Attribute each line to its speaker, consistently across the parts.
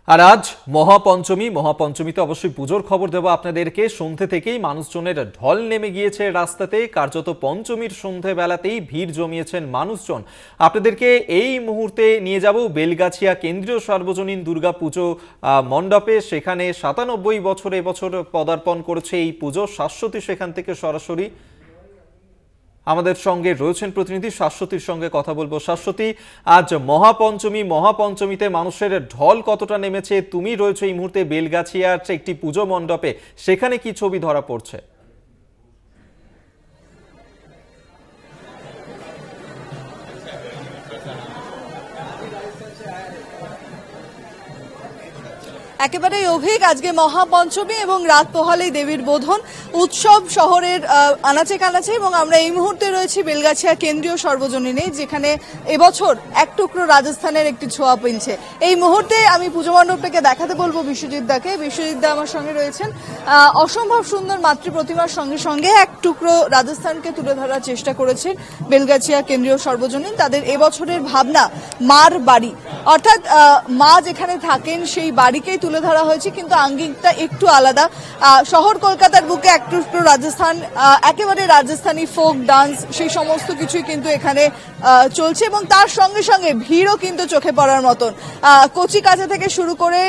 Speaker 1: আর আজ মহাপঞ্চমীতে অবশ্যই পুজোর খবর দেব আপনাদেরকে। সন্ধ্যে থেকেই মানুষজনের ঢল নেমে গিয়েছে রাস্তাতে। কার্যত পঞ্চমীর সন্ধ্যেবেলাতেই ভিড় জমিয়েছেন মানুষজন। আপনাদেরকে এই মুহূর্তে নিয়ে যাব বেলগাছিয়া কেন্দ্রীয় সার্বজনীন দুর্গা পুজো মণ্ডপে। সেখানে ৯৭ বছর এবছর পদার্পণ করেছে এই পুজো। শাশ্বতী সেখান থেকে সরাসরি আমাদের সঙ্গে রয়েছেন প্রতিনিধি, শাশ্বতীর সঙ্গে কথা বলবো। শাশ্বতী, আজ মহাপঞ্চমীতে মানুষের ঢল কতটা নেমেছে? তুমি রয়েছে এই মুহূর্তে বেলগাছিয়ার একটি পুজো মণ্ডপে, সেখানে কি ছবি ধরা পড়ছে?
Speaker 2: একেবারেই অভিক, আজকে মহাপঞ্চমী এবং রাত পোহালেই দেবীর বোধন উৎসব শহরের আনাচে কানাচে। এবং আমরা এই মুহূর্তে রয়েছি বেলগাছিয়া কেন্দ্রীয় সর্বজনীনে, যেখানে এবছর এক টুকরো রাজস্থানের একটি ছোঁয়া পেয়েছে। এই মুহূর্তে আমি পুজো মণ্ডপটাকে দেখাতে বলবো বিশ্বজিৎ দাকে। বিশ্বজিৎ দা আমার সঙ্গে রয়েছেন। অসম্ভব সুন্দর মাতৃ প্রতিমার সঙ্গে সঙ্গে এক টুকরো রাজস্থানকে তুলে ধরার চেষ্টা করেছেন বেলগাছিয়া কেন্দ্রীয় সর্বজনীন। তাদের এবছরের ভাবনা মার বাড়ি, অর্থাৎ মা যেখানে থাকেন সেই বাড়িকেই তুলে ধরা হয়েছে, কিন্তু আঙ্গিকটা একটু আলাদা। শহর কলকাতার বুকে এক টুকরো রাজস্থান, একেবারে রাজস্থানী ফোক ডান্স, সেই সমস্ত কিছুই কিন্তু এখানে চলছে। এবং তার সঙ্গে সঙ্গে ভিড়ও কিন্তু চোখে পড়ার মতন। কচি কাঁচা থেকে শুরু করে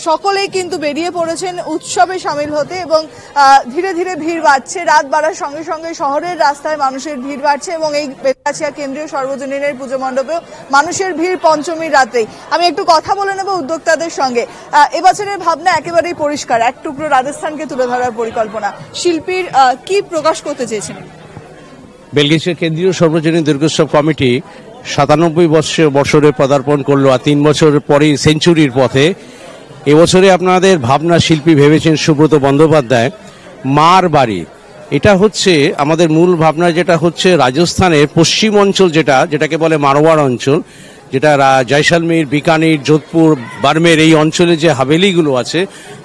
Speaker 2: সকলেই কিন্তু বেরিয়ে পড়েছেন উৎসবে সামিল হতে। এবং ধীরে ধীরে ভিড় বাড়ছে, রাত বাড়ার সঙ্গে সঙ্গে শহরের রাস্তায় মানুষের ভিড় বাড়ছে। এবং এই বেলগাছিয়া কেন্দ্রীয় সর্বজনীনের পুজো মণ্ডপেও মানুষের ভিড় পঞ্চমীর রাতেই। আমি একটু কথা বলে নেব উদ্যোক্তাদের সঙ্গে। এবছরের ভাবনা একেবারেই পরিষ্কার, এক টুকরো রাজস্থানকে তুলে ধরার পরিকল্পনা। শিল্পীর কি প্রকাশ করতে চেয়েছেন?
Speaker 3: বেলগাছিয়া কেন্দ্রীয় সর্বজনীন দুর্গোৎসব কমিটি ৯৭ বছরে পদার্পণ করলো, আর ৩ বছর পরেই সেঞ্চুরির পথে। এবছরে আপনাদের ভাবনা শিল্পী ভেবেছেন সুব্রত বন্দ্যোপাধ্যায়, মার বাড়ি। এটা হচ্ছে আমাদের মূল ভাবনা, যেটা হচ্ছে রাজস্থানের পশ্চিম অঞ্চল, যেটাকে বলে মারওয়াড় অঞ্চল, যেটা জয়সালমের, বিকানির, যোধপুর, বার্মের এই অঞ্চলে যে হাভেলিগুলো আছে,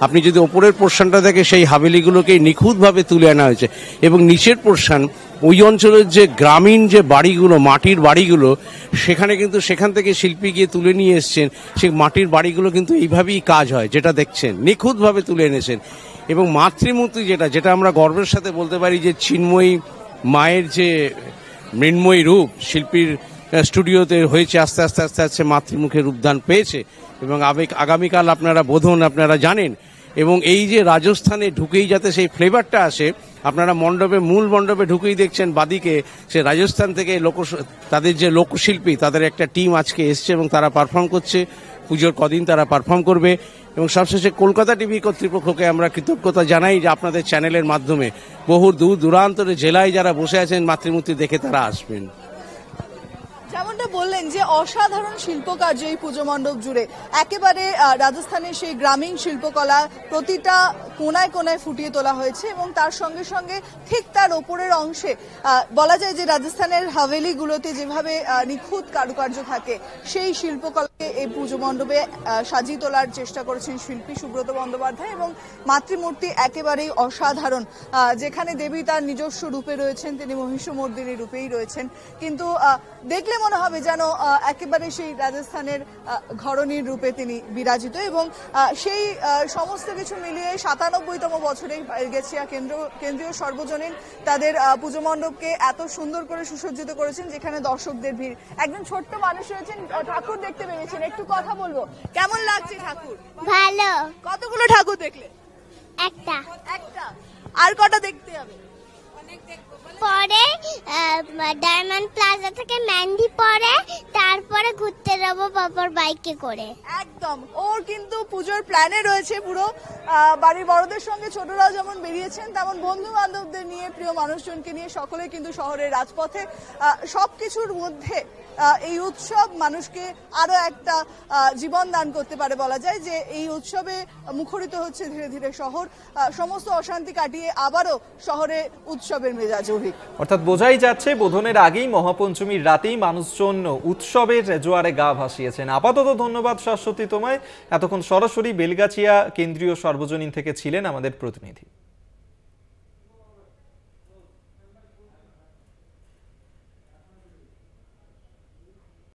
Speaker 3: আপনি যদি ওপরের পোর্শনটা দেখে সেই হাভেলিগুলোকে নিখুঁতভাবে তুলে আনা হয়েছে। এবং নিচের পোর্শন, ওই অঞ্চলের যে গ্রামীণ যে বাড়িগুলো, মাটির বাড়িগুলো, সেখান থেকে শিল্পী গিয়ে তুলে নিয়ে এসছেন। সেই মাটির বাড়িগুলো কিন্তু এইভাবেই কাজ হয়, যেটা দেখছেন নিখুঁতভাবে তুলে এনেছেন। এবং মাতৃমূর্তি যেটা আমরা গর্বের সাথে বলতে পারি যে চিন্ময়ী মায়ের যে মৃন্ময়ী রূপ শিল্পীর স্টুডিওতে হয়েছে, আস্তে আস্তে মাতৃমুখে রূপদান পেয়েছে। এবং আগামীকাল আপনারা বোধন আপনারা জানেন। এবং এই যে রাজস্থানে ঢুকেই যাতে সেই ফ্লেভারটা আসে, আপনারা মূল মণ্ডপে ঢুকেই দেখছেন বাদিকে সে রাজস্থান থেকে তাদের যে লোকশিল্পী, তাদের একটা টিম আজকে এসছে এবং তারা পারফর্ম করছে। পুজোর কদিন তারা পারফর্ম করবে। এবং সবশেষে কলকাতা টিভি কর্তৃপক্ষকে আমরা কৃতজ্ঞতা জানাই যে আপনাদের চ্যানেলের মাধ্যমে বহু দূর দূরান্তরে জেলায় যারা বসে আছেন মাতৃমূর্তি দেখে তারা আসবেন।
Speaker 2: যেমনটা বললেন যে অসাধারণ শিল্পকার্য এই পুজো মণ্ডপ জুড়ে, একেবারে রাজস্থানের সেই গ্রামীণ শিল্পকলা প্রতিটা কোনায় কোনায় ফুটিয়ে তোলা হয়েছে। এবং তার সঙ্গে সঙ্গে ঠিক তার ওপরের অংশে বলা যায় যে রাজস্থানের হাভেলিগুলোতে যেভাবে নিখুঁত কারুকার্য থাকে, সেই শিল্পকলাকে এই পুজো মণ্ডপে সাজিয়ে তোলার চেষ্টা করেছেন শিল্পী সুব্রত বন্দ্যোপাধ্যায়। এবং মাতৃমূর্তি একেবারেই অসাধারণ। যেখানে দেবী তার নিজস্ব রূপে রয়েছেন, তিনি মহিষমর্দিনী রূপেই রয়েছেন, কিন্তু দেখলে মনে হবে যেন একেবারে সেই রাজস্থানের ঘরণীর রূপে তিনি বিরাজিত। এবং সেই সমস্ত কিছু মিলিয়ে ৯৭তম বছরে বেলগাছিয়া কেন্দ্রীয় সর্বজনীন তাদের পুজো মণ্ডপকে এত সুন্দর করে সুসজ্জিত করেছেন, যেখানে দর্শকদের ভিড়। একজন ছোট্ট মানুষ রয়েছেন, ঠাকুর দেখতে পেরেছেন, একটু কথা বলবো। কেমন লাগছে ঠাকুর?
Speaker 4: ভালো।
Speaker 2: কতগুলো ঠাকুর দেখলে?
Speaker 4: একটা।
Speaker 2: আর কটা দেখতে হবে?
Speaker 4: পরে ডায়মন্ড প্লাজা থেকে ম্যান্ডি পরে, তারপরে ঘুরতে যাবো বাবার বাইকে করে।
Speaker 2: একদম, ওর কিন্তু পুজোর প্ল্যানে রয়েছে পুরো। বাড়ির বড়দের সঙ্গে ছোটরাও যেমন বেরিয়েছেন, তেমন বন্ধু বান্ধবদের নিয়ে, প্রিয় মানুষজনকে নিয়ে সকলে কিন্তু শহরের রাজপথে। সবকিছুর মধ্যে এই উৎসব মানুষকে আরো একটা জীবন দান করতে পারে। বলা যায় যে এই উৎসবে মুখরিত হচ্ছে ধীরে ধীরে শহর। সমস্ত অশান্তি কাটিয়ে আবারও শহরে উৎসবের মেজাজ।
Speaker 1: অর্থাৎ বোঝাই যাচ্ছে বোধনের আগেই মহাপঞ্চমীর রাতেই মানুষজন উৎসবের জোয়ারে গা ভাসিয়েছেন। আপাতত ধন্যবাদ শাশ্বতী তোমায়। এতক্ষণ সরাসরি বেলগাছিয়া কেন্দ্রীয় সর্বজনীন থেকে ছিলেন আমাদের প্রতিনিধি।